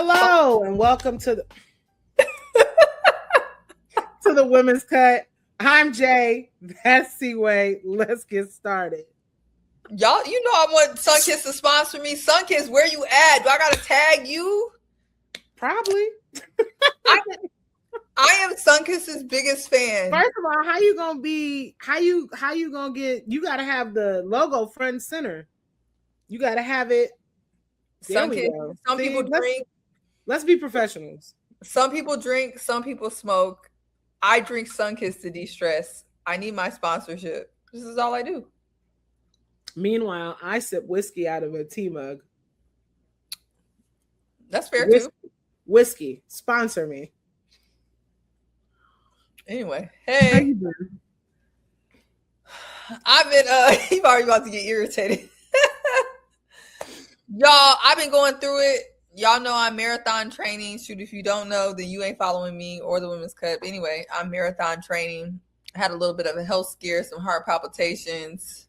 Hello and welcome to the to the Women's Cut. I'm Jay. That's C-Way. Let's get started. Y'all, you know I want Sunkiss to sponsor me. Sunkiss, where you at? Do I gotta tag you? Probably. I am Sunkiss's biggest fan. First of all, how you gonna get? You gotta have the logo front and center. You gotta have it. Sunkiss. Some people drink. Let's be professionals. Some people drink. Some people smoke. I drink Sunkiss to de-stress. I need my sponsorship. This is all I do. Meanwhile, I sip whiskey out of a tea mug. That's fair too. Whiskey, sponsor me. Anyway, How hey, you doing? I've been you've already about to get irritated. Y'all, I've been going through it. Y'all know I'm marathon training. Shoot, if you don't know, then you ain't following me or the Women's Cup. Anyway, I'm marathon training. I had a little bit of a health scare, some heart palpitations.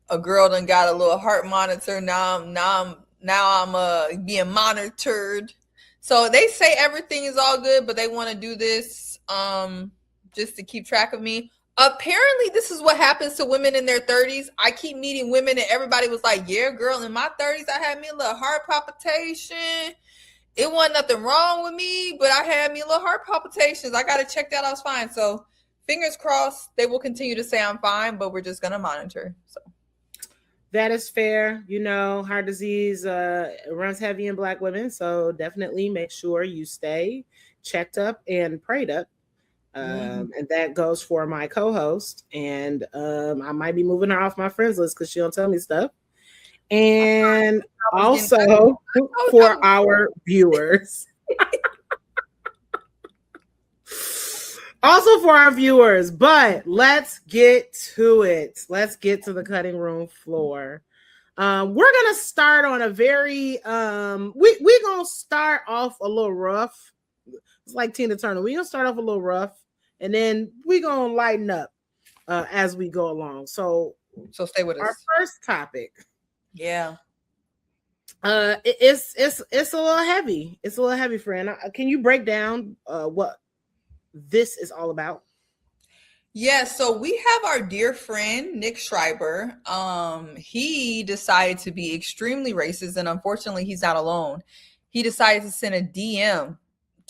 A girl done got a little heart monitor. Now I'm being monitored. So they say everything is all good, but they want to do this just to keep track of me. Apparently, this is what happens to women in their 30s. I keep meeting women and everybody was like, yeah, girl, in my 30s, I had me a little heart palpitation. It wasn't nothing wrong with me, but I had me a little heart palpitations. I got it checked out. I was fine. So fingers crossed, they will continue to say I'm fine, but we're just going to monitor. So that is fair. You know, heart disease runs heavy in Black women. So definitely make sure you stay checked up and prayed up. And that goes for my co-host. And I might be moving her off my friends list because she don't tell me stuff. And also for our viewers. Also for our viewers. But let's get to it. Let's get to the cutting room floor. We're gonna start on a very we're gonna start off a little rough. It's like Tina Turner. We're gonna start off a little rough. And then we're going to lighten up as we go along. So stay with us. Our first topic. Yeah. It's a little heavy. It's a little heavy, friend. Can you break down what this is all about? Yeah, so we have our dear friend, Nick Schreiber. He decided to be extremely racist, and unfortunately, he's not alone. He decided to send a DM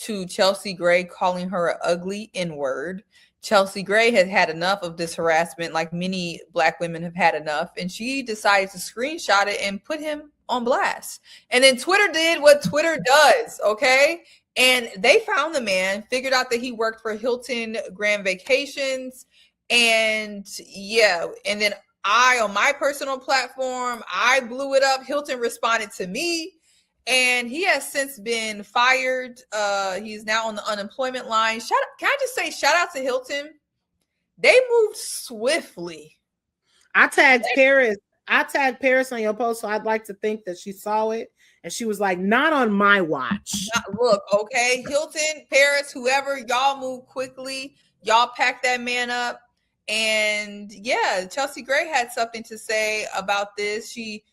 to Chelsea Gray, calling her an ugly N-word. Chelsea Gray had had enough of this harassment, like many Black women have had enough, and she decided to screenshot it and put him on blast. And then Twitter did what Twitter does, okay? And they found the man, figured out that he worked for Hilton Grand Vacations, and yeah, and then on my personal platform, I blew it up. Hilton responded to me. And he has since been fired. He's now on the unemployment line. Can I just say shout out to Hilton? They moved swiftly. I tagged Paris on your post, so I'd like to think that she saw it. And she was like, not on my watch. Look, okay, Hilton, Paris, whoever, y'all move quickly. Y'all pack that man up. And yeah, Chelsea Gray had something to say about this. She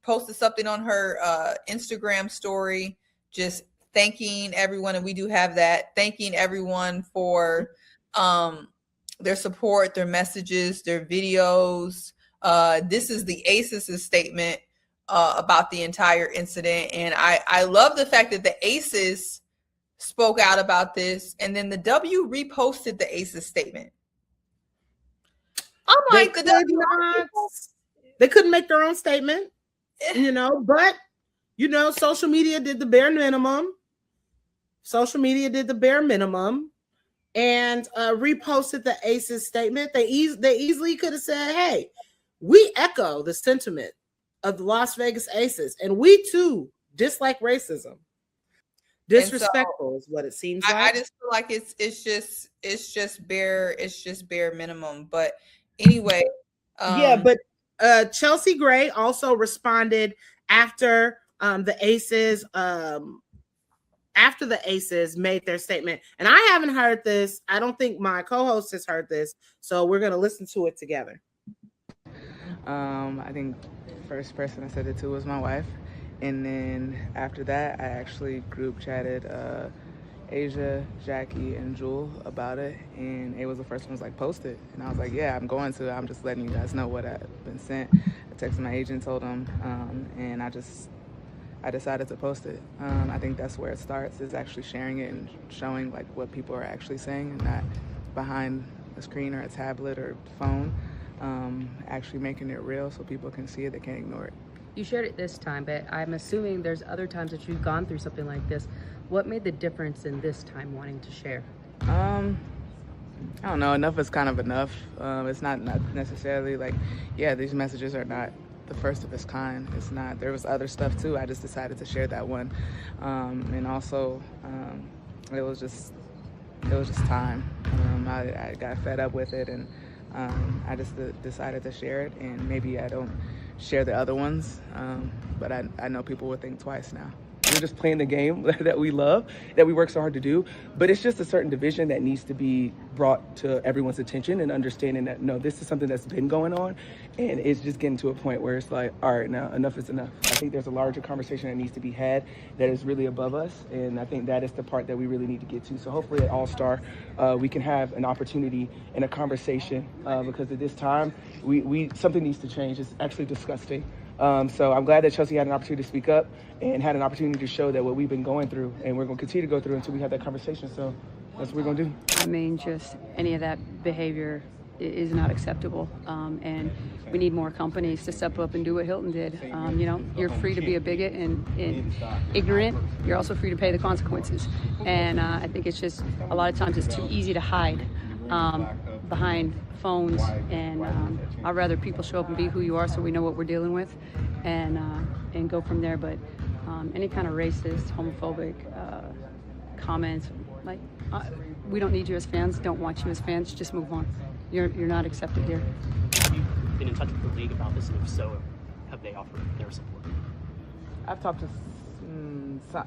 posted something on her Instagram story, just thanking everyone, and we do have that, thanking everyone for their support, their messages, their videos. This is the ACES' statement about the entire incident, and I love the fact that the ACES spoke out about this, and then the W reposted the ACES statement. I'm like, they couldn't make their own statement. You know, but you know, social media did the bare minimum. And reposted the ACES statement. They easily could have said, hey, we echo the sentiment of the Las Vegas Aces, and we too dislike racism. Disrespectful is what it seems like. I just feel like it's just bare minimum. But anyway, yeah, but Chelsea Gray also responded after the Aces made their statement, and I haven't heard this. I don't think my co-host has heard this, so we're going to listen to it together. I think first person I said it to was my wife, And then after that, I actually group chatted Asia, Jackie, and Jewel about it, and it was the first one was like, post it. And I was like, yeah, I'm going to. I'm just letting you guys know what had been sent. I texted my agent, told him, and I decided to post it. I think that's where it starts, is actually sharing it and showing like what people are actually saying, and not behind a screen or a tablet or phone. Actually making it real so people can see it, they can't ignore it. You shared it this time, but I'm assuming there's other times that you've gone through something like this. What made the difference in this time wanting to share? I don't know. Enough is kind of enough. It's not necessarily like, yeah, these messages are not the first of its kind. It's not. There was other stuff too. I just decided to share that one, and also it was just time. I got fed up with it, and I just decided to share it. And maybe I don't share the other ones, but I know people will think twice now. We're just playing the game that we love, that we work so hard to do. But it's just a certain division that needs to be brought to everyone's attention, and understanding that, no, this is something that's been going on. And it's just getting to a point where it's like, all right, now enough is enough. I think there's a larger conversation that needs to be had that is really above us. And I think that is the part that we really need to get to. So hopefully at All-Star, we can have an opportunity and a conversation, because at this time, we something needs to change. It's actually disgusting. So I'm glad that Chelsea had an opportunity to speak up and had an opportunity to show that what we've been going through, and we're going to continue to go through until we have that conversation. So that's what we're going to do. I mean, just any of that behavior is not acceptable. And we need more companies to step up and do what Hilton did. You know, you're free to be a bigot and ignorant. You're also free to pay the consequences. And I think it's just a lot of times it's too easy to hide behind phones, and I'd rather people show up and be who you are so we know what we're dealing with, and go from there. But any kind of racist, homophobic comments, like we don't need you as fans, don't want you as fans, just move on. You're not accepted here. Have you been in touch with the league about this, and if so, have they offered their support? I've talked to,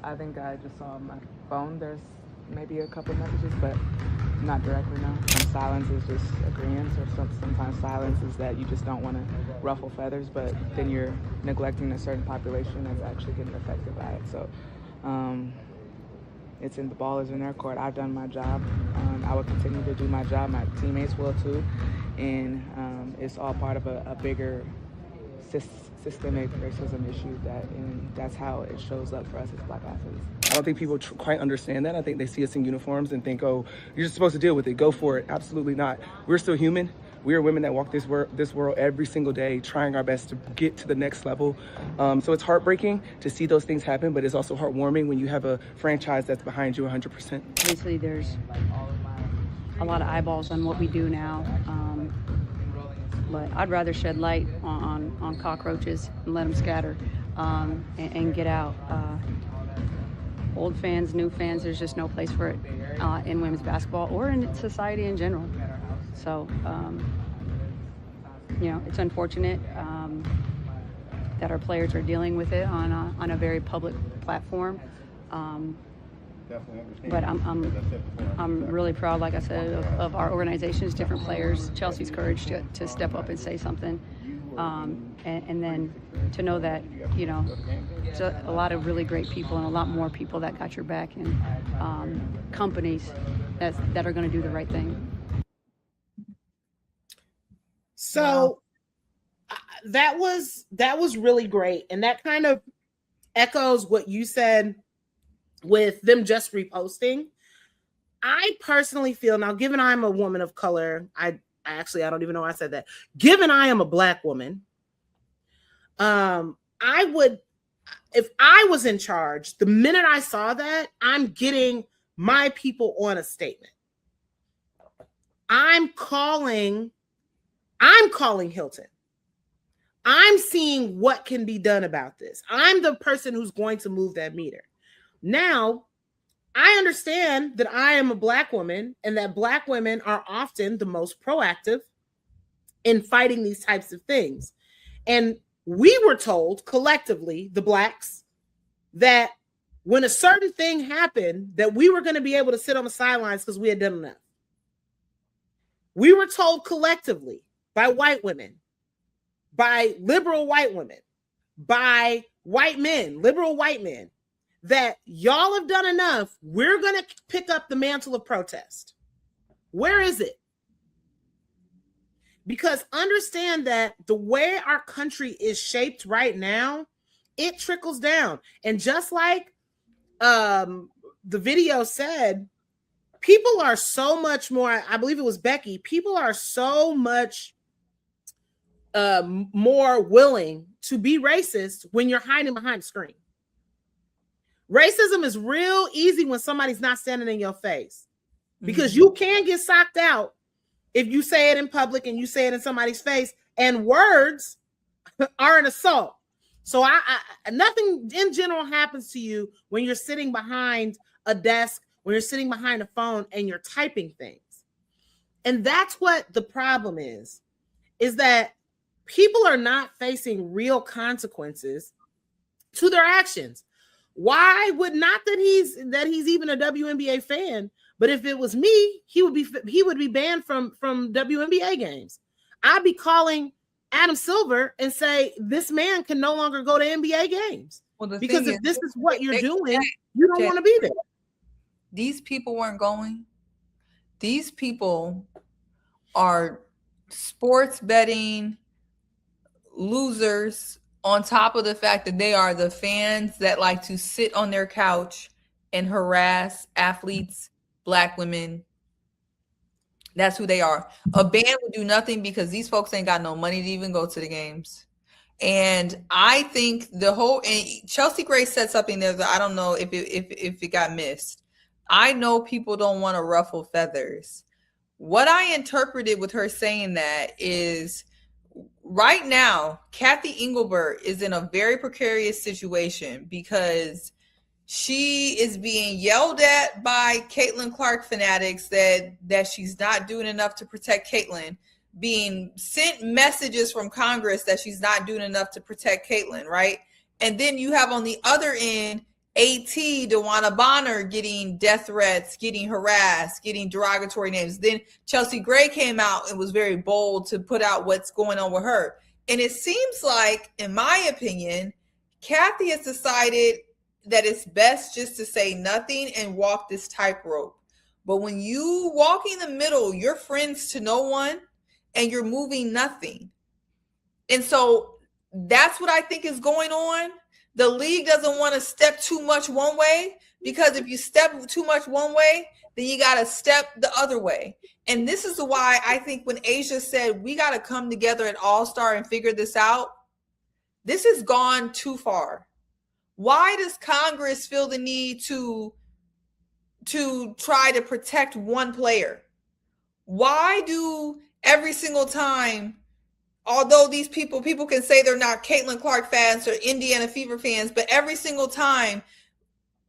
I think I just saw on my phone, there's maybe a couple messages, but not directly, no. Silence is just agreement, or sometimes silence is that you just don't want to ruffle feathers, but then you're neglecting a certain population that's actually getting affected by it. So it's in the ball is in their court. I've done my job. I will continue to do my job. My teammates will too, and it's all part of a bigger systemic racism issue and that's how it shows up for us as Black athletes. I don't think people quite understand that. I think they see us in uniforms and think, oh, you're just supposed to deal with it. Go for it. Absolutely not. We're still human. We are women that walk this world every single day, trying our best to get to the next level. So it's heartbreaking to see those things happen, but it's also heartwarming when you have a franchise that's behind you 100%. Obviously, there's a lot of eyeballs on what we do now. But I'd rather shed light on cockroaches and let them scatter and get out. Old fans, new fans, there's just no place for it in women's basketball or in society in general. So, you know, it's unfortunate that our players are dealing with it on a very public platform. But I'm really proud, like I said, of our organization's different players, Chelsea's courage to step up and say something, and then to know that, you know, there's a lot of really great people and a lot more people that got your back, and companies that are going to do the right thing. So that was really great, and that kind of echoes what you said with them just reposting. I personally feel, now, given I'm a woman of color, I don't even know why I said that. Given I am a Black woman, I would, if I was in charge, the minute I saw that, I'm getting my people on a statement. I'm calling Hilton. I'm seeing what can be done about this. I'm the person who's going to move that meter. Now, I understand that I am a Black woman and that Black women are often the most proactive in fighting these types of things. And we were told collectively, the Blacks, that when a certain thing happened, that we were going to be able to sit on the sidelines because we had done enough. We were told collectively by white women, by liberal white women, by white men, liberal white men, that y'all have done enough. We're going to pick up the mantle of protest. Where is it? Because understand that the way our country is shaped right now, it trickles down. And just like the video said, people are so much more, I believe it was Becky, people are so much more willing to be racist when you're hiding behind the screen. Racism is real easy when somebody's not standing in your face, because you can get socked out if you say it in public and you say it in somebody's face, and words are an assault. So I nothing in general happens to you when you're sitting behind a desk, when you're sitting behind a phone and you're typing things. And that's what the problem is that people are not facing real consequences to their actions. Why would not that he's even a WNBA fan? But if it was me, he would be banned from WNBA games. I'd be calling Adam Silver and say, this man can no longer go to NBA games. Well, because if this is what you're doing, you don't want to be there. These people weren't going. These people are sports betting losers, on top of the fact that they are the fans that like to sit on their couch and harass athletes, Black women. That's who they are. A ban would do nothing because these folks ain't got no money to even go to the games. And I think and Chelsea Gray said something there that I don't know if it got missed. I know people don't want to ruffle feathers. What I interpreted with her saying that is, right now, Kathy Engelbert is in a very precarious situation because she is being yelled at by Caitlin Clark fanatics that she's not doing enough to protect Caitlin, being sent messages from Congress that she's not doing enough to protect Caitlin, right? And then you have on the other end, AT, DeWanna Bonner getting death threats, getting harassed, getting derogatory names. Then Chelsea Gray came out and was very bold to put out what's going on with her. And it seems like, in my opinion, Kathy has decided that it's best just to say nothing and walk this tightrope. But when you walk in the middle, you're friends to no one and you're moving nothing. And so that's what I think is going on. The league doesn't want to step too much one way, because if you step too much one way, then you got to step the other way. And this is why I think when Asia said we got to come together at All-Star and figure this out, this has gone too far. Why does Congress feel the need to try to protect one player? Why do every single time, although these people can say they're not Caitlin Clark fans or Indiana Fever fans, but every single time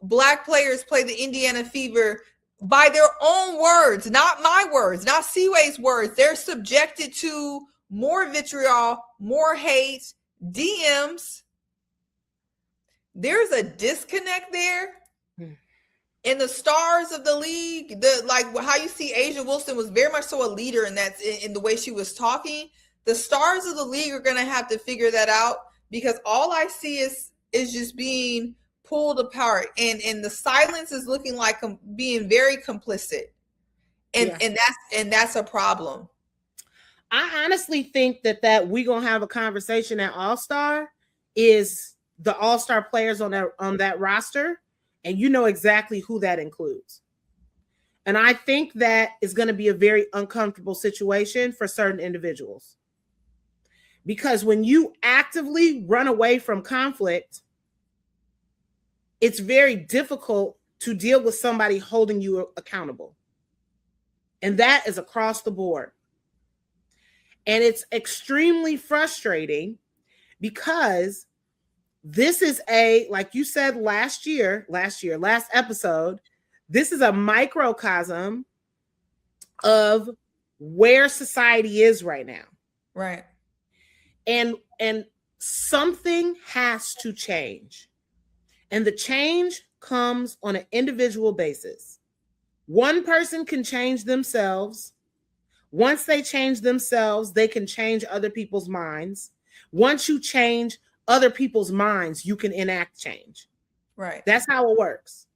Black players play the Indiana Fever, by their own words, not my words, not Seaway's words, they're subjected to more vitriol, more hate, DMs. There's a disconnect there. And the stars of the league, like how you see Asia Wilson was very much so a leader in the way she was talking. The stars of the league are going to have to figure that out, because all I see is just being pulled apart, and the silence is looking like being very complicit, and that's a problem. I honestly think that we're gonna have a conversation at All-Star is the All-Star players on that roster, and you know exactly who that includes. And I think that is going to be a very uncomfortable situation for certain individuals. Because when you actively run away from conflict, it's very difficult to deal with somebody holding you accountable. And that is across the board. And it's extremely frustrating because this is like you said last episode, this is a microcosm of where society is right now. Right. And something has to change. And the change comes on an individual basis. One person can change themselves. Once they change themselves, they can change other people's minds. Once you change other people's minds, you can enact change. Right. That's how it works.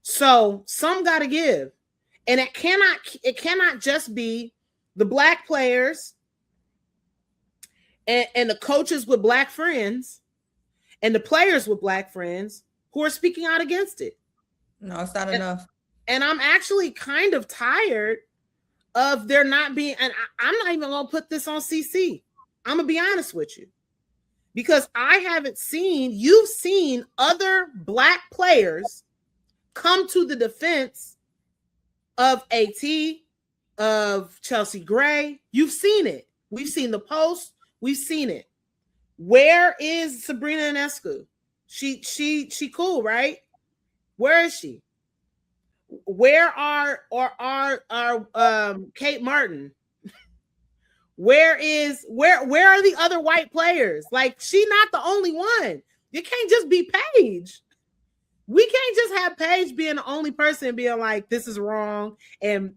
So some got to give. And it cannot just be the Black players and the coaches with Black friends and the players with Black friends who are speaking out against it. No, it's not enough. And I'm actually kind of tired of there not being, and I'm not even going to put this on CC. I'm going to be honest with you. Because you've seen other Black players come to the defense of AT, of Chelsea Gray. You've seen it. We've seen the post. We've seen it. Where is Sabrina Ionescu? She cool, right? Where is she? Where are Kate Martin? Where are the other white players? Like, she not the only one. You can't just be Paige. We can't just have Paige being the only person being like, this is wrong and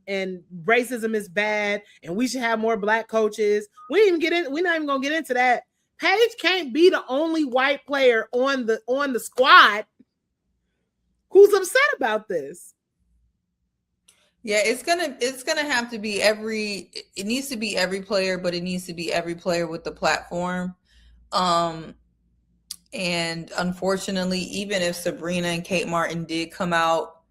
racism is bad and we should have more Black coaches. We're not even gonna get into that. Paige can't be the only white player on the squad who's upset about this. Yeah, it's gonna have to be it needs to be every player, but it needs to be every player with the platform. And unfortunately, even if Sabrina and Kate Martin did come out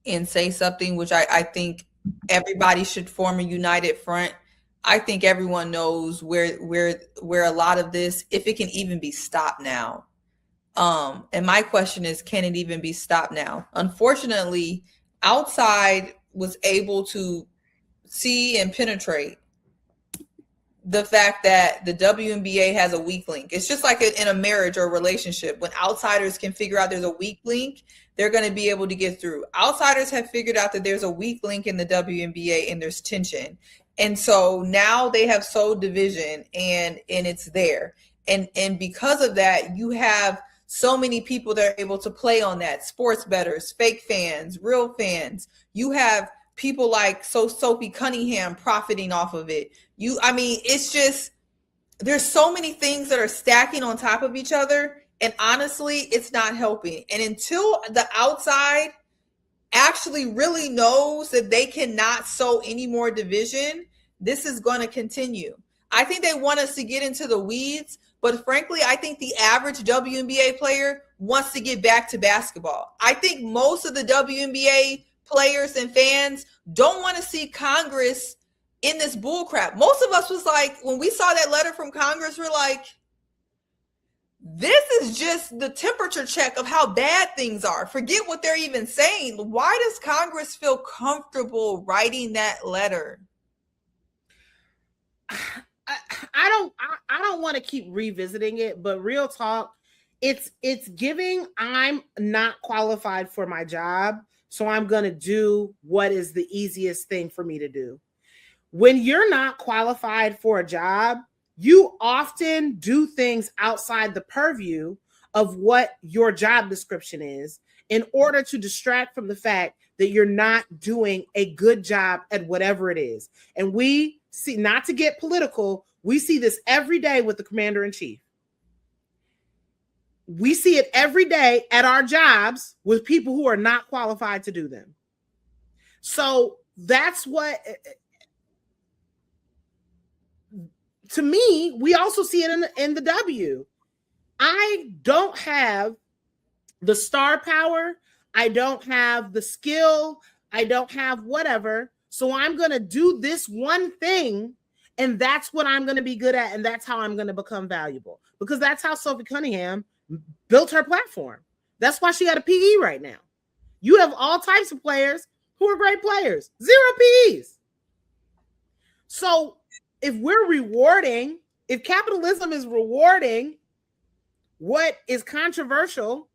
and say something, which I think everybody should form a united front, I think everyone knows where a lot of this, if it can even be stopped now. And my question is, can it even be stopped now? Unfortunately, outside was able to see and penetrate the fact that the WNBA has a weak link. It's just like in a marriage or a relationship. When outsiders can figure out there's a weak link, they're going to be able to get through. Outsiders have figured out that there's a weak link in the WNBA and there's tension. And so now they have sowed division and it's there. And because of that, you have so many people that are able to play on that. Sports bettors, fake fans, real fans. You have people like Sophie Cunningham profiting off of it. It's just, there's so many things that are stacking on top of each other. And honestly, it's not helping. And until the outside actually really knows that they cannot sow any more division, this is going to continue. I think they want us to get into the weeds, but frankly, I think the average WNBA player wants to get back to basketball. I think most of the WNBA players and fans don't want to see Congress in this bullcrap. Most of us was like, when we saw that letter from Congress, we're like, this is just the temperature check of how bad things are. Forget what they're even saying. Why does Congress feel comfortable writing that letter? I don't want to keep revisiting it, but real talk, it's giving, I'm not qualified for my job, so I'm going to do what is the easiest thing for me to do. When you're not qualified for a job, you often do things outside the purview of what your job description is in order to distract from the fact that you're not doing a good job at whatever it is. And we see, not to get political, we see this every day with the commander-in-chief. We see it every day at our jobs with people who are not qualified to do them. So that's what, to me, we also see it in the W. I don't have the star power. I don't have the skill. I don't have whatever. So I'm going to do this one thing, and that's what I'm going to be good at, and that's how I'm going to become valuable. Because that's how Sophie Cunningham built her platform. That's why she got a PE right now. You have all types of players who are great players. 0 PEs. So if capitalism is rewarding what is controversial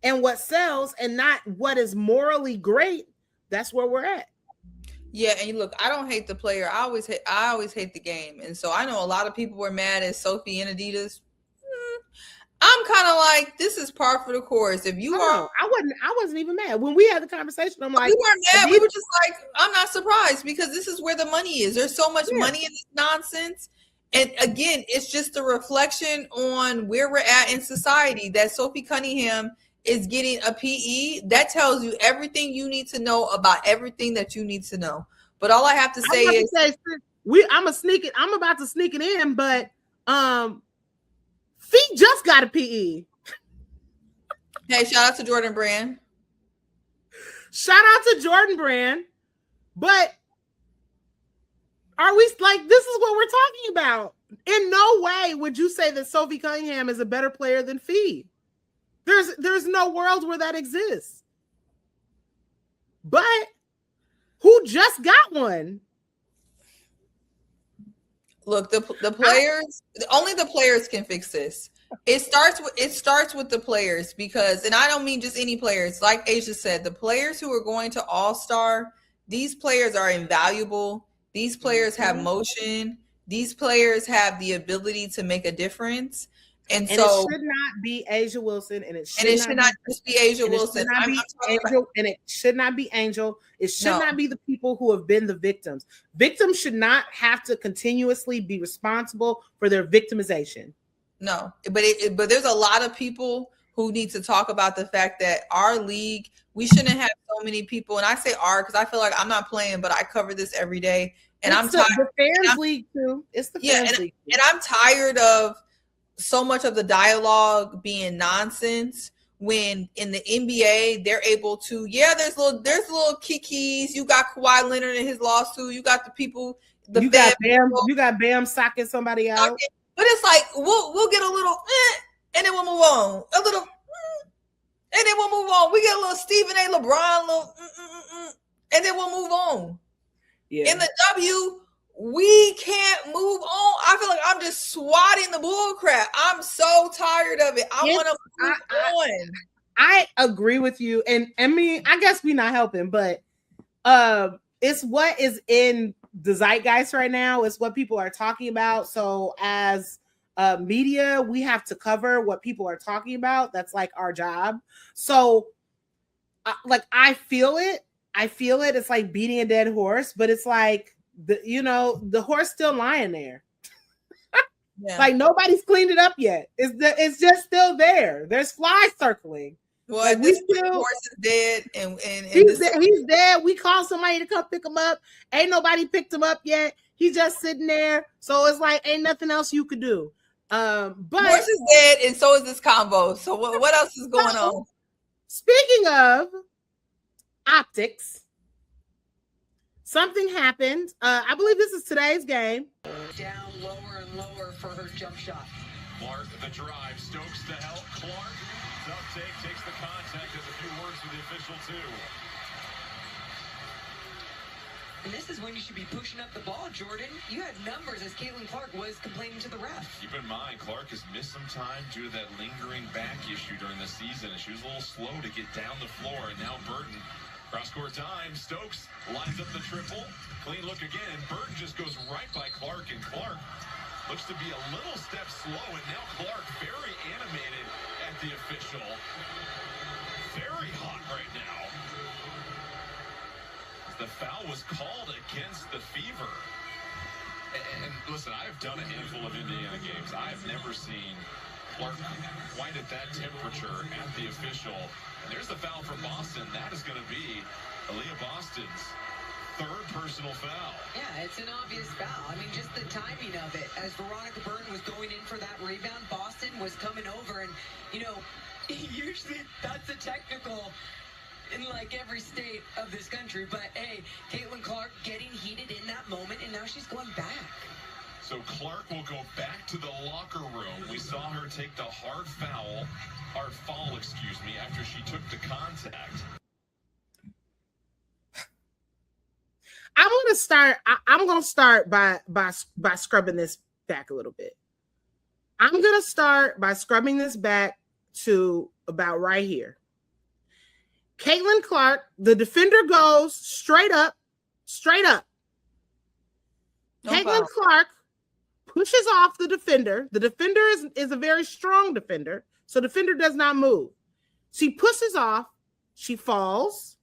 and what sells and not what is morally great, that's where we're at. Yeah, and look, I don't hate the player. I always hate the game. And so I know a lot of people were mad at Sophie and Adidas. I'm kind of like, this is par for the course. If you are, I wasn't even mad when we had the conversation. I'm like, we weren't mad. We were just like, I'm not surprised because this is where the money is. There's so much money in this nonsense, And again, it's just a reflection on where we're at in society that Sophie Cunningham is getting a PE. That tells you everything you need to know about everything that you need to know. But all I have to say is I'm about to sneak it in, but Fee just got a PE. Hey, shout out to Jordan Brand. Shout out to Jordan Brand. But are we like, this is what we're talking about? In no way would you say that Sophie Cunningham is a better player than Fee. There's no world where that exists. But who just got one? Look, the players, only the players can fix this. It starts with the players, because, and I don't mean just any players. Like Asia said, the players who are going to All-Star, these players are invaluable. These players have motion. These players have the ability to make a difference. And so it should not be Asia Wilson, and it should not just be Asia Wilson. And it should not be Angel. It should not be the people who have been the victims. Victims should not have to continuously be responsible for their victimization. No, but there's a lot of people who need to talk about the fact that our league, we shouldn't have so many people. And I say our because I feel like I'm not playing, but I cover this every day, and I'm tired. The fans league too. It's the fans league, and I'm tired of so much of the dialogue being nonsense. When in the NBA they're able to, there's little kikis. You got Kawhi Leonard in his lawsuit. You got the people. You got Bam socking somebody out. But it's like we'll get a little, and then we'll move on. A little, and then we'll move on. We get a little Stephen A. LeBron, and then we'll move on. Yeah. In the W, we can't move on. I feel like I'm just swatting the bull crap. I'm so tired of it. I want to move on. I agree with you, and I mean, I guess we're not helping, but it's what is in the zeitgeist right now. It's what people are talking about. So as media, we have to cover what people are talking about. That's like our job. So I feel it. It's like beating a dead horse, but it's like the horse still lying there. Like nobody's cleaned it up yet. It's just still there. There's flies circling. Well, like this horse is dead, and he's dead. We called somebody to come pick him up. Ain't nobody picked him up yet. He's just sitting there. So it's like ain't nothing else you could do. But horse is dead, and so is this combo. So what else is going on? Speaking of optics, something happened. I believe this is today's game. Down lower and lower for her jump shot. Clark the drive, Stokes to help. Clark, tough take, takes the contact, has a few words with the official too. And this is when you should be pushing up the ball, Jordan. You had numbers as Caitlin Clark was complaining to the ref. Keep in mind, Clark has missed some time due to that lingering back issue during the season, and she was a little slow to get down the floor, and now Burton, cross-court time, Stokes lines up the triple, clean look again, Burton just goes right by Clark, and Clark looks to be a little step slow, and now Clark very animated at the official. Very hot right now. The foul was called against the Fever. And listen, I've done a handful of Indiana games. I've never seen Clark quite at that temperature at the official. And there's the foul from Boston. That is going to be Aaliyah Boston's third personal foul. Yeah, it's an obvious foul. I mean, just the timing of it. As Veronica Burton was going in for that rebound, Boston was coming over. And, usually that's a technical in like every state of this country. But, hey, Caitlin Clark getting heated in that moment, and now she's going back. So Clark will go back to the locker room. We saw her take the hard fall, after she took the contact. I'm gonna start by scrubbing this back a little bit. I'm gonna start by scrubbing this back to about right here. Caitlin Clark, the defender goes straight up. No Caitlin problem. Clark pushes off the defender. The defender is a very strong defender, so the defender does not move. She pushes off, she falls,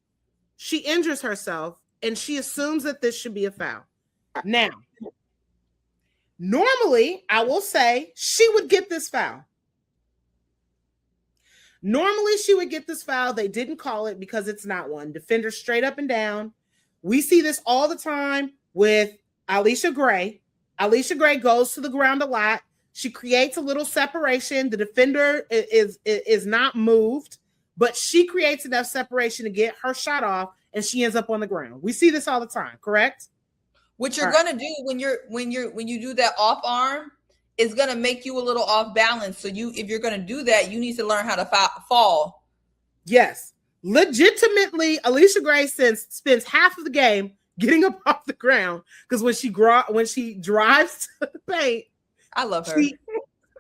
she injures herself, and she assumes that this should be a foul. Now, Normally, I will say she would get this foul. Normally, she would get this foul. They didn't call it because it's not one. Defender straight up and down. We see this all the time with Alicia Gray. Alicia Gray goes to the ground a lot. She creates a little separation. The defender is not moved, but she creates enough separation to get her shot off, and she ends up on the ground. We see this all the time, correct? What you're gonna do when you do that off arm is gonna make you a little off balance. So if you're gonna do that, you need to learn how to fall. Yes, legitimately, Alicia Gray spends half of the game getting up off the ground because when she drives to the paint, I love her.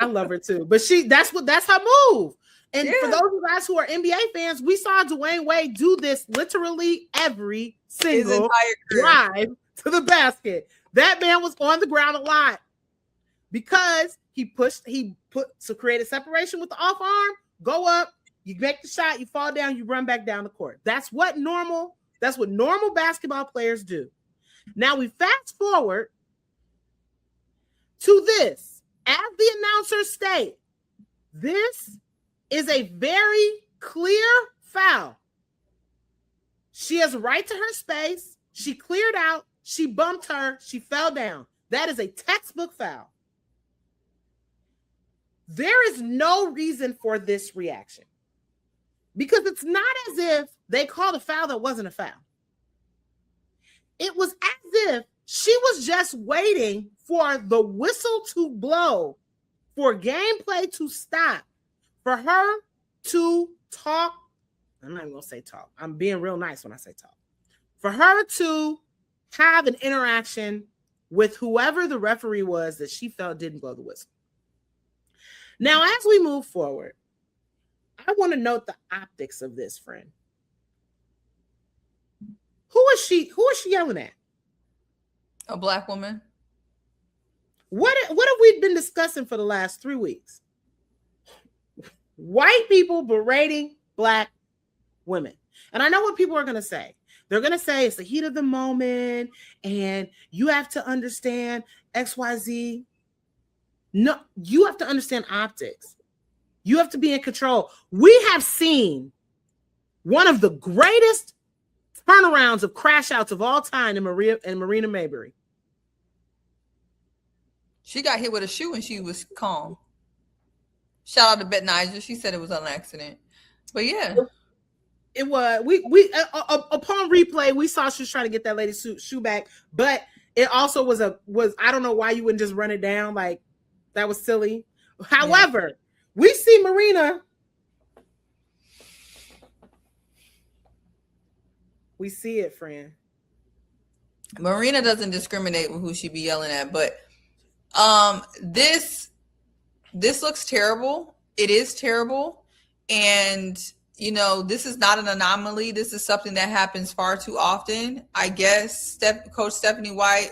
I love her too. But that's her move. And for those of you guys who are NBA fans, we saw Dwayne Wade do this literally every single drive to the basket. That man was on the ground a lot because he put to create a separation with the off arm, go up, you make the shot, you fall down, you run back down the court. That's what normal basketball players do. Now we fast forward to this. As the announcers state, this is a very clear foul. She has right to her space. She cleared out. She bumped her. She fell down. That is a textbook foul. There is no reason for this reaction because it's not as if they called a foul that wasn't a foul. It was as if she was just waiting for the whistle to blow, for gameplay to stop, for her to talk. I'm not even going to say talk. I'm being real nice when I say talk. For her to have an interaction with whoever the referee was that she felt didn't blow the whistle. Now, as we move forward, I want to note the optics of this, friend. Who is she yelling at? A black woman. What have we been discussing for the last 3 weeks? White people berating black women. And I know what people are going to say. They're going to say it's the heat of the moment and you have to understand XYZ. No, you have to understand optics. You have to be in control. We have seen one of the greatest turnarounds of crash outs of all time in Marina Mayberry. She got hit with a shoe and she was calm. Shout out to Bet Niger. She said it was an accident. But yeah. It was. We upon replay, we saw she was trying to get that lady's shoe back, but it also was I don't know why you wouldn't just run it down. Like that was silly. However, we see Marina. We see it, friend. Marina doesn't discriminate with who she be yelling at, but this looks terrible. It is terrible. And you know, this is not an anomaly. This is something that happens far too often. I guess Coach Stephanie White,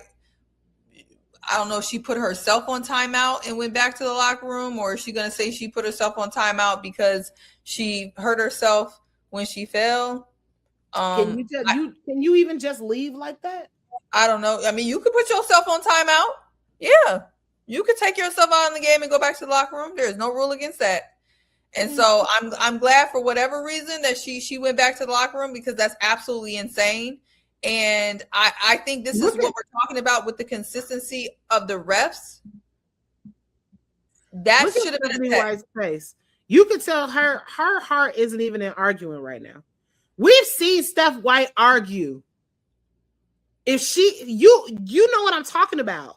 I don't know if she put herself on timeout and went back to the locker room, or is she going to say she put herself on timeout because she hurt herself when she fell? Can you even just leave like that? I don't know. I mean, you could put yourself on timeout. Yeah. You could take yourself out in the game and go back to the locker room. There's no rule against that. And so I'm glad for whatever reason that she went back to the locker room, because that's absolutely insane. And I think this is what we're talking about with the consistency of the refs. That should have been a White's face. You could tell her heart isn't even in arguing right now. We've seen Steph White argue. If you know what I'm talking about.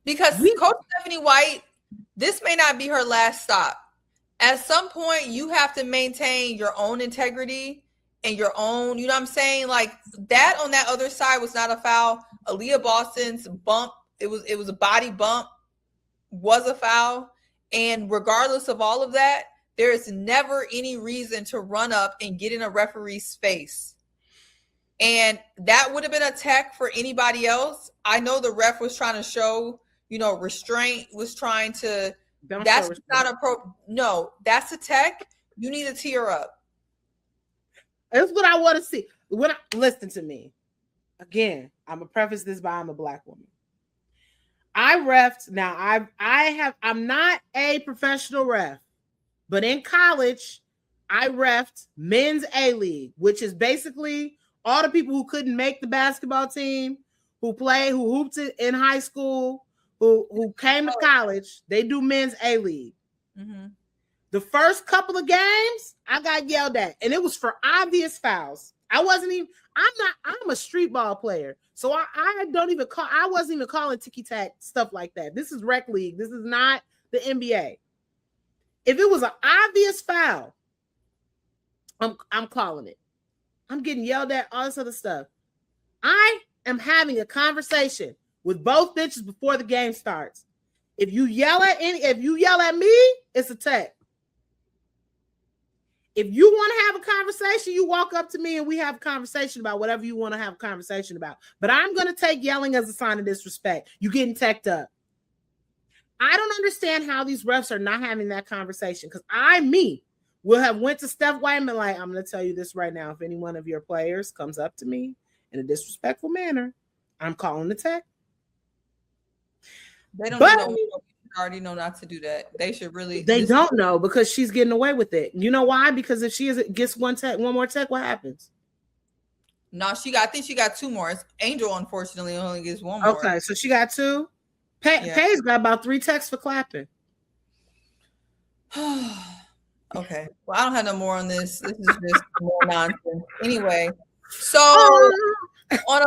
Because Coach Stephanie White, this may not be her last stop. At some point, you have to maintain your own integrity and your own, you know what I'm saying? Like that on that other side was not a foul. Aaliyah Boston's bump, it was a body bump, was a foul. And regardless of all of that, there is never any reason to run up and get in a referee's face. And that would have been a tech for anybody else. I know the ref was trying to show, restraint, was trying to, that's not a no, that's a tech. You need to tear up. That's what I want to see. Listen to me. Again, I'm going to preface this by I'm a black woman. I refed. Now I'm not a professional ref, but in college, I refed men's A-League, which is basically all the people who couldn't make the basketball team, who hooped it in high school, who came to college. They do men's A-League. Mm-hmm. The first couple of games, I got yelled at, and it was for obvious fouls. I'm a street ball player. So I wasn't even calling ticky-tack stuff like that. This is rec league. This is not the NBA. If it was an obvious foul, I'm calling it. I'm getting yelled at, all this other stuff. I am having a conversation with both bitches before the game starts. If you yell at me, it's a tech. If you want to have a conversation, you walk up to me and we have a conversation about whatever you want to have a conversation about. But I'm going to take yelling as a sign of disrespect. You getting teched up. I don't understand how these refs are not having that conversation, because will have went to Steph White and been like, I'm going to tell you this right now. If any one of your players comes up to me in a disrespectful manner, I'm calling the tech. They don't already know not to do that. They should really. They don't know, because she's getting away with it. You know why? Because if she gets one more tech, what happens? No, I think she got two more. Angel, unfortunately, only gets one more. Okay, so she got two. Paige got about 3 texts for clapping. Okay. Well, I don't have no more on this. This is just more nonsense. Anyway, so on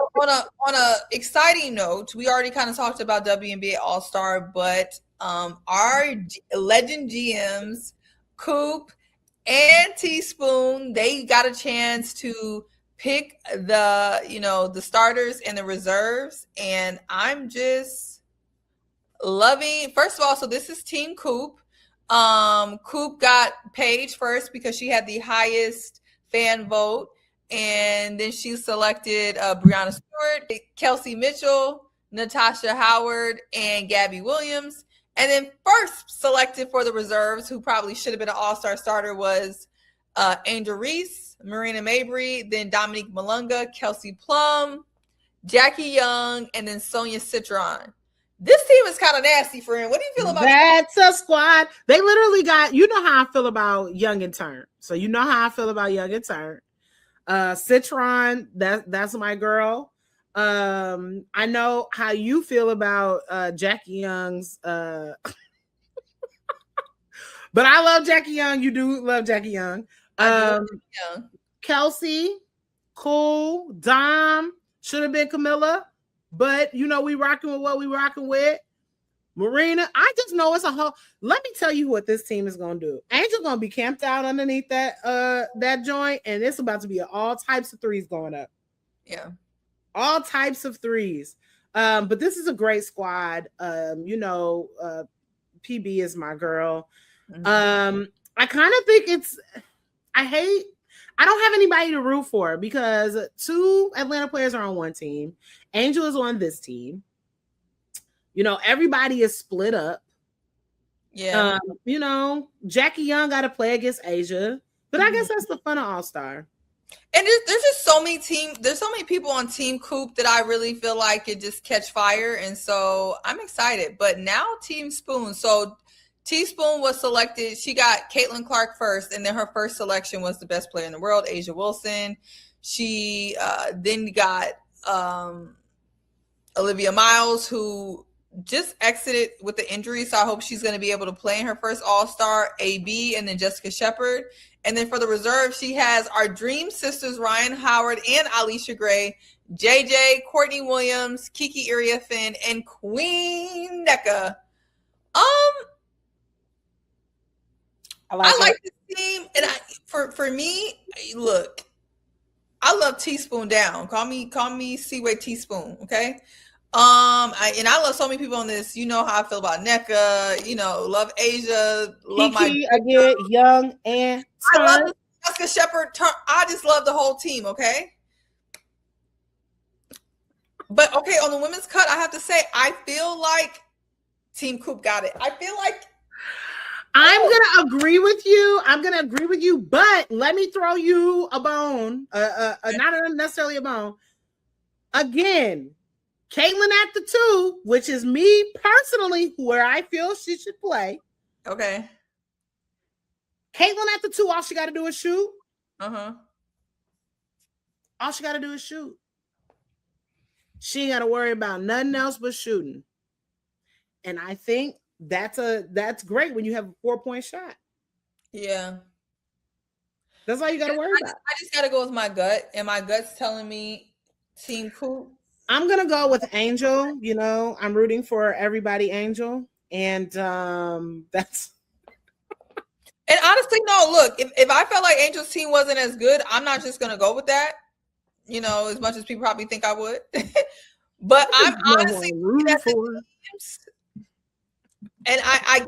a exciting note, we already kind of talked about WNBA All-Star, but our legend GMs, Coop and Teaspoon, they got a chance to pick the starters and the reserves, and I'm just loving. First of all, so this is Team Coop. Coop got Paige first because she had the highest fan vote, and then she selected Brianna Stewart, Kelsey Mitchell, Natasha Howard, and Gabby Williams. And then first selected for the reserves, who probably should have been an all-star starter, was Angel Reese, Marina Mabry, then Dominique Malunga, Kelsey Plum, Jackie Young, and then Sonia Citron. This team is kind of nasty, friend. What do you feel about That's a squad. They literally got, you know how I feel about Young and Turn. So you know how I feel about Young and Turn. Citron, that's my girl. I know how you feel about Jackie Young's but I love Jackie Young. You do love Jackie Young. Kelsey, cool. Dom, should have been Camilla. But, we rocking with what we rocking with. Marina, I just know it's a whole. Let me tell you what this team is going to do. Angel's going to be camped out underneath that joint, and it's about to be all types of threes going up. Yeah. All types of threes. But this is a great squad. PB is my girl. Mm-hmm. I kind of think I don't have anybody to root for, because 2 Atlanta players are on one team. Angel is on this team. Everybody is split up. Yeah. Jackie Young got to play against Asia, but I guess that's the fun of All-Star. And there's just so many there's so many people on Team Coop that I really feel like it just catch fire. And so I'm excited. But now Team Spoon. So Teaspoon was selected. She got Caitlin Clark first, and then her first selection was the best player in the world, Asia Wilson. She then got Olivia Miles, who just exited with the injury, so I hope she's going to be able to play in her first All-Star. AB, and then Jessica Shepard. And then for the reserve, she has our Dream Sisters, Ryan Howard and Alicia Gray, JJ, Courtney Williams, Kiki Iriafen, and Queen NECA. I like this team, and for me, look, I love Teaspoon down. Call me Seaway Teaspoon, okay? I love so many people on this. You know how I feel about NECA. Love Asia. Love Kiki, again, Young and Turn. I love Jessica Shepard. I just love the whole team. Okay. But okay, on the women's cut, I have to say, I feel like Team Coop got it. I feel like I'm gonna agree with you. But let me throw you a bone. Not necessarily a bone. Again, Caitlin at the 2, which is me personally, where I feel she should play. Okay. Caitlin at the 2, all she got to do is shoot. Uh-huh. All she got to do is shoot. She ain't got to worry about nothing else but shooting. And I think that's great when you have a 4-point shot. Yeah. That's all you got to worry about. I just got to go with my gut, and my gut's telling me Team Coop. I'm going to go with Angel. You know, I'm rooting for everybody Angel. And that's... And honestly, no, look, if I felt like Angel's team wasn't as good, I'm not just going to go with that, you know, as much as people probably think I would. But I'm honestly rooting for teams. And I've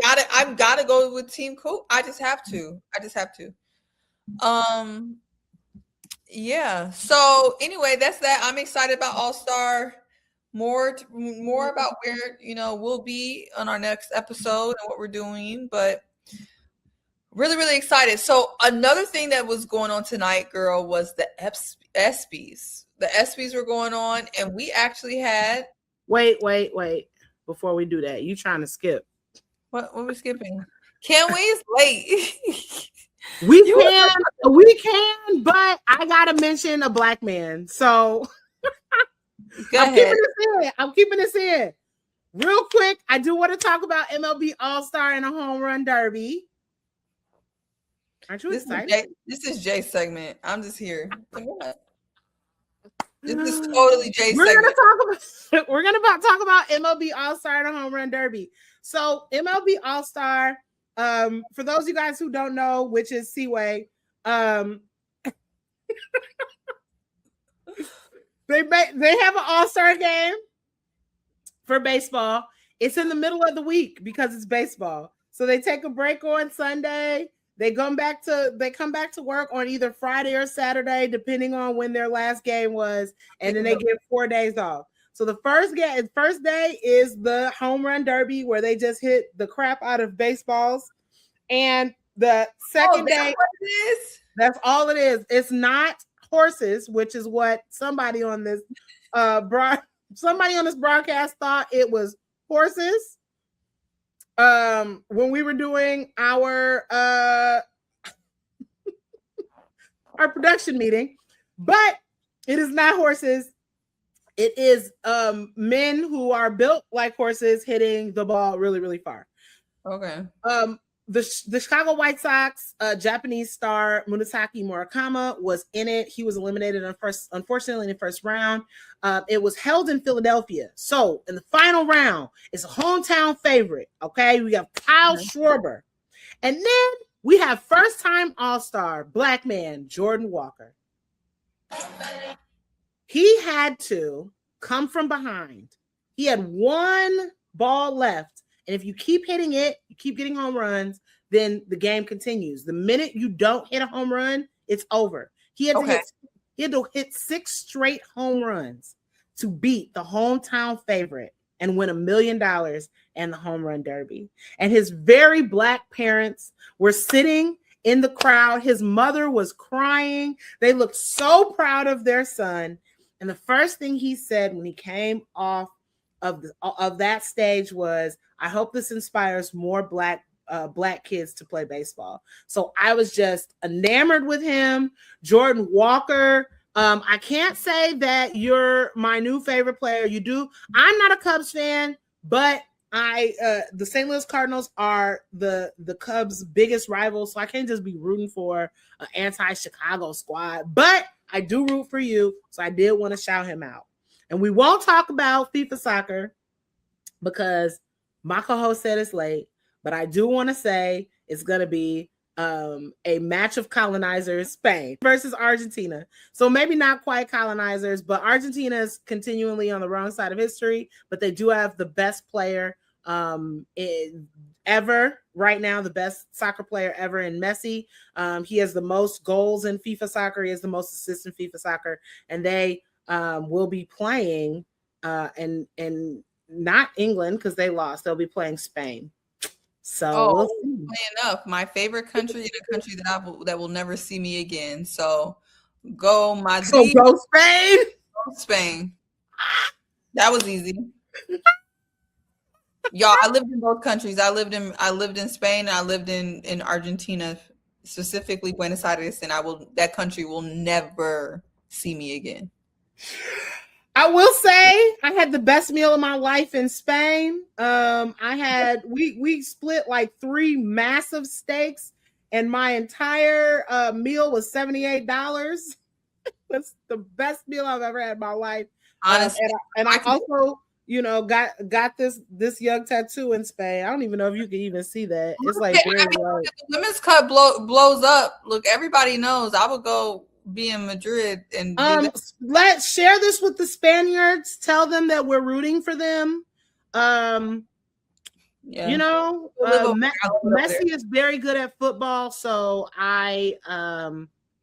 got to go with Team Coop. I just have to. Yeah. So anyway, that's that. I'm excited about All-Star. More about where, you know, we'll be on our next episode and what we're doing, but really, really excited. So another thing that was going on tonight, girl, was the ESPYs. The ESPYs were going on, and we actually had... Wait. Before we do that, you trying to skip? What we skipping? Can we? It's late. We can, but I gotta mention a black man. So I'm keeping this in. Real quick, I do want to talk about MLB All-Star and a home run derby. Aren't you excited? This is Jay's segment. I'm just here. This is totally Jay's segment. We're gonna talk about MLB All-Star and a home run derby. So MLB All-Star, for those of you guys who don't know, which is Seaway, they have an All-Star game for baseball. It's in the middle of the week because it's baseball. So they take a break on Sunday. They come back to work on either Friday or Saturday, depending on when their last game was, and then they get 4 days off. So the first day is the home run derby, where they just hit the crap out of baseballs, and the second day, that's all it is. It's not horses, which is what somebody on this broadcast thought it was horses. When we were doing our production meeting, but it is not horses. It is men who are built like horses hitting the ball really, really far. Okay. The Chicago White Sox Japanese star Munetake Murakami was in it. He was eliminated unfortunately in the first round. It was held in Philadelphia. So in the final round, it's a hometown favorite. Okay, we have Kyle Schwarber, and then we have first-time All-Star black man Jordan Walker. He had to come from behind. He had one ball left. And if you keep hitting it, you keep getting home runs, then the game continues. The minute you don't hit a home run, it's over. He had to hit 6 straight home runs to beat the hometown favorite and win $1 million and the home run derby. And his very black parents were sitting in the crowd. His mother was crying. They looked so proud of their son. And the first thing he said when he came off of that stage was, "I hope this inspires more black kids to play baseball." So I was just enamored with him. Jordan Walker. I can't say that you're my new favorite player. You do. I'm not a Cubs fan, but the St. Louis Cardinals are the Cubs' biggest rivals, so I can't just be rooting for an anti-Chicago squad. But I do root for you, so I did want to shout him out. And we won't talk about FIFA soccer because my co-host said it's late, but I do want to say it's going to be a match of colonizers, Spain versus Argentina. So maybe not quite colonizers, but Argentina is continually on the wrong side of history, but they do have the best player ever right now, the best soccer player ever in Messi. He has the most goals in FIFA soccer. He has the most assists in FIFA soccer, and they will be playing and not England because they lost. They'll be playing Spain. So we'll see. Enough. My favorite country and a country that will never see me again. So go Madrid. So go Spain. Go Spain. That was easy. Y'all, I lived in both countries. I lived in Spain and I lived in Argentina, specifically Buenos Aires, and that country will never see me again. I will say I had the best meal of my life in Spain. We split like 3 massive steaks, and my entire meal was $78. That's the best meal I've ever had in my life. Honestly, and I also, got this young tattoo in Spain. I don't even know if you can even see that. It's like very if the Women's Cup blows up, look, everybody knows I would go be in Madrid and let's share this with the Spaniards. Tell them that we're rooting for them. Messi is very good at football, so I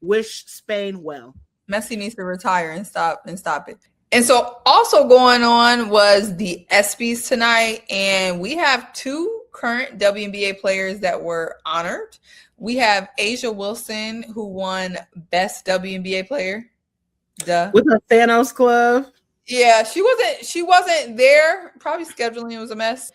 wish Spain well. Messi needs to retire and stop it. And so also going on was the ESPYs tonight, and we have 2 current WNBA players that were honored. We have Asia Wilson, who won Best WNBA Player. With the Thanos Club. Yeah, she wasn't there. Probably scheduling was a mess.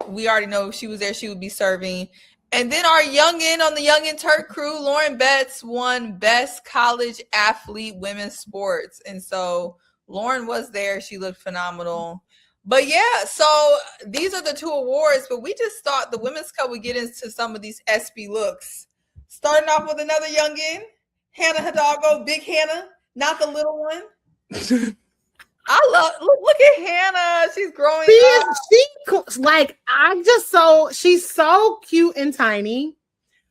We already know if she was there, she would be serving. And then our youngin on the Young and Turk crew, Lauren Betts, won Best College Athlete Women's Sports. And so Lauren was there. She looked phenomenal. But yeah, so these are the 2 awards, but we just thought the Women's Cup would get into some of these ESPY looks. Starting off with another youngin, Hannah Hidalgo, big Hannah, not the little one. Look at Hannah. She's growing up. She's so cute and tiny.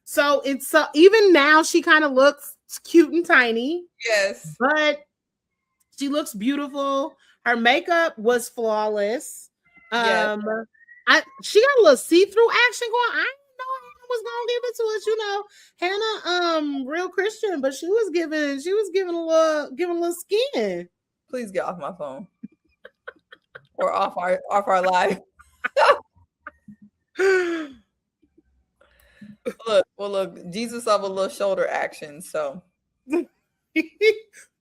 So it's even now she kind of looks cute and tiny. Yes. But she looks beautiful. Her makeup was flawless. Yes. She got a little see-through action going. I didn't know Hannah was gonna give it to us. Hannah, real Christian, but she was giving a little skin. Please get off my phone or off our live. Look, Jesus of a little shoulder action. So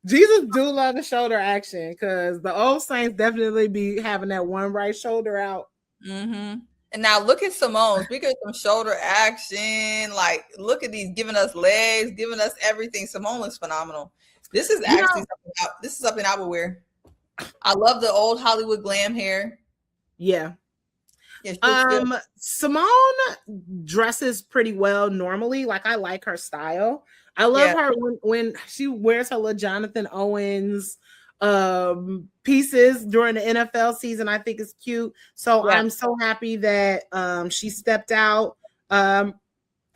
Jesus do love the shoulder action because the old saints definitely be having that one right shoulder out. Mm-hmm. And now look at Simone. Speaking of some shoulder action, like look at these giving us legs, giving us everything. Simone looks phenomenal. This is actually something I would wear. I love the old Hollywood glam hair. Yeah. Simone dresses pretty well normally. Like I like her style. I love her when she wears her little Jonathan Owens pieces during the NFL season. I think it's cute. So I'm so happy that she stepped out. I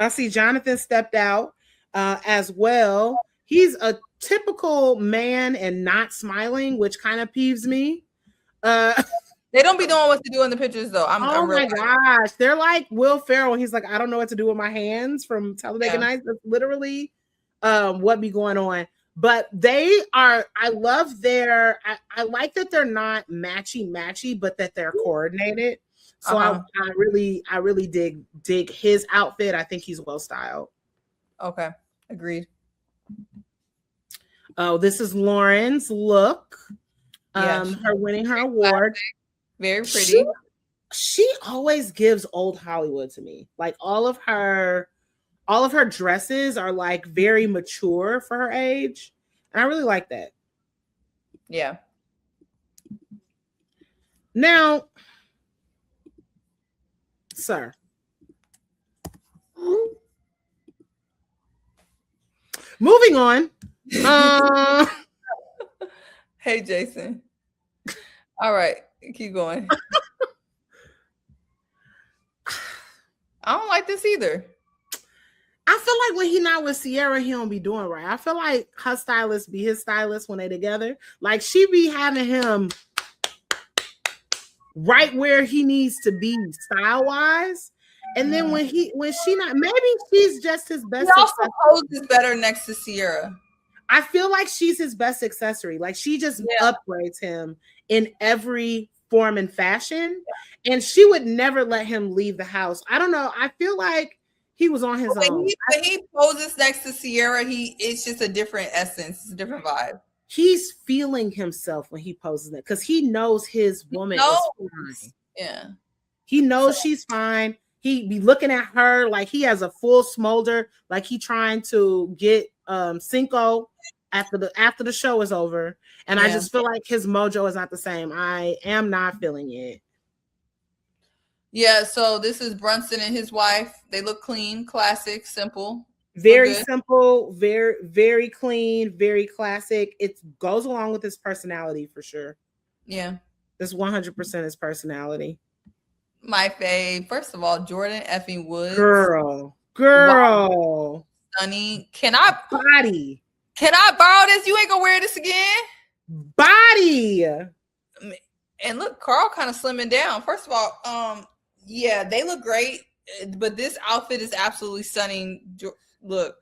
see Jonathan stepped out as well. He's a typical man and not smiling, which kind of peeves me. They don't be knowing what to do in the pictures, though. Oh my gosh, they're like Will Ferrell. He's like, I don't know what to do with my hands from Talladega Nights. That's literally what be going on. But they are. I love their. I like that they're not matchy, but that they're coordinated. So I really dig his outfit. I think he's well styled. Okay, agreed. Oh, this is Lauren's look. Her winning her award. Very pretty. She always gives old Hollywood to me. Like all of her dresses are like very mature for her age. And I really like that. Yeah. Now, sir. Moving on. Hey, Jason. All right, keep going. I don't like this either. I feel like when he's not with Sierra, he don't be doing right. I feel like her stylist be his stylist when they together. Like she be having him right where he needs to be style wise. And then when she not, maybe she's just his best. He also poses better next to Sierra. I feel like she's his best accessory. Like she just upgrades him in every form and fashion. And she would never let him leave the house. I don't know. I feel like he was on his own. When he poses next to Sierra, it's just a different essence. It's a different vibe. he's feeling himself when he poses it because he knows his woman is fine. Yeah. He knows she's fine. He be looking at her like he has a full smolder, like he trying to get Cinco after the show is over. And I just feel like his mojo is not the same. I am not feeling it. Yeah, so this is Brunson and his wife. They look clean, classic, simple. Very simple, very, very clean, very classic. It goes along with his personality for sure. Yeah. This 100% his personality. My fave. First of all, Jordan effing Woods. Girl. Wow. Stunning. Can I borrow this? You ain't gonna wear this again? Body. And look, Carl kind of slimming down. First of all, yeah, they look great, but this outfit is absolutely stunning. Look.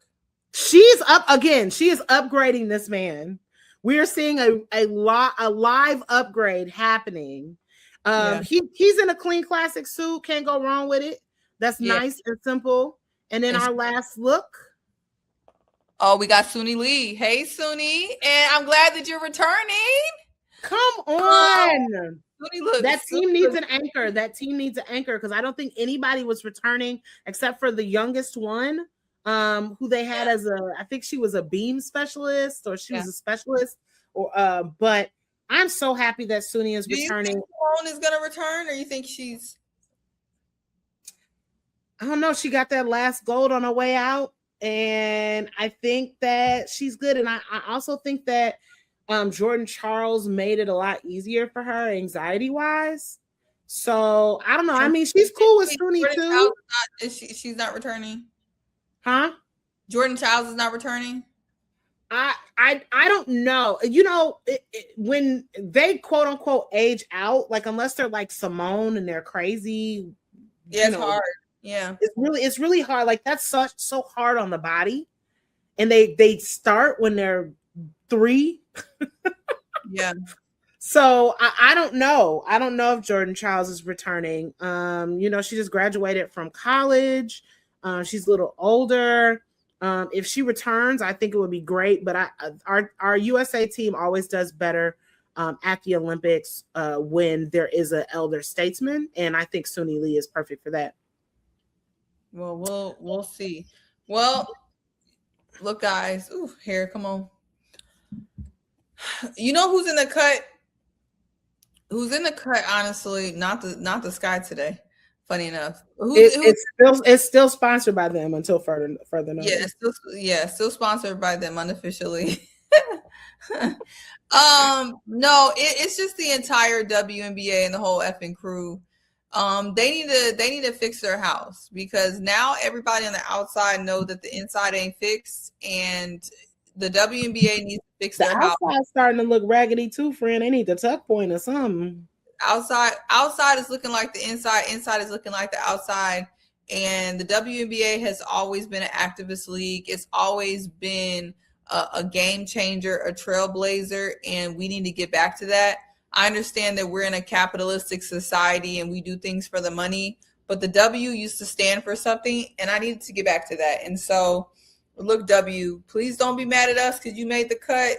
She's up again. She is upgrading this man. We are seeing a live upgrade happening. He's in a clean classic suit. Can't go wrong with it. That's nice and simple. And then our last look. Oh, we got Suni Lee. Hey, Suni. And I'm glad that you're returning. Come on. That team needs an anchor. That team needs an anchor because I don't think anybody was returning except for the youngest one, who they had as I think she was a beam specialist or she was a specialist. But I'm so happy that Suni is returning. Do you think Simone is going to return or you think she's... I don't know. She got that last gold on her way out. And I think that she's good. And I also think that Jordan Charles made it a lot easier for her anxiety-wise. So, I don't know. I mean, she's cool with Suni too. She's not returning? Huh? Jordan Charles is not returning? I don't know. You know, when they quote-unquote age out, like unless they're like Simone and they're crazy. Yeah, it's hard. Yeah, it's really hard. Like that's so hard on the body, and they start when they're 3. Yeah. So I don't know. I don't know if Jordan Charles is returning. You know, she just graduated from college. She's a little older. If she returns, I think it would be great. But our USA team always does better at the Olympics when there is an elder statesman, and I think Suni Lee is perfect for that. Well, we'll see. Well, look, guys. Ooh, here, come on. You know who's in the cut? Who's in the cut? Honestly, not the Sky today. Funny enough, it's still sponsored by them until further notice. Yeah, still sponsored by them unofficially. No, it's just the entire WNBA and the whole effing crew. They need to fix their house because now everybody on the outside know that the inside ain't fixed, and the WNBA needs to fix their house. The outside starting to look raggedy too, friend. They need the tuck point or something. Outside is looking like the inside is looking like the outside, and the WNBA has always been an activist league. It's always been a game changer, a trailblazer, and we need to get back to that. I understand that we're in a capitalistic society and we do things for the money, but the W used to stand for something, and I needed to get back to that. And so, look, W, please don't be mad at us because you made the cut,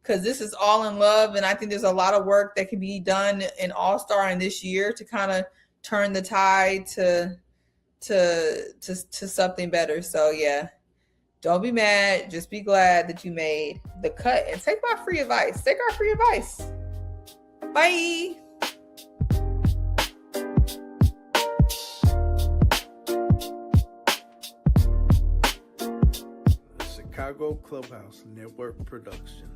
because this is all in love, and I think there's a lot of work that can be done in All-Star in this year to kind of turn the tide to something better. So, yeah, don't be mad. Just be glad that you made the cut and take my free advice. Take our free advice. Bye. The Chicago Clubhouse Network production.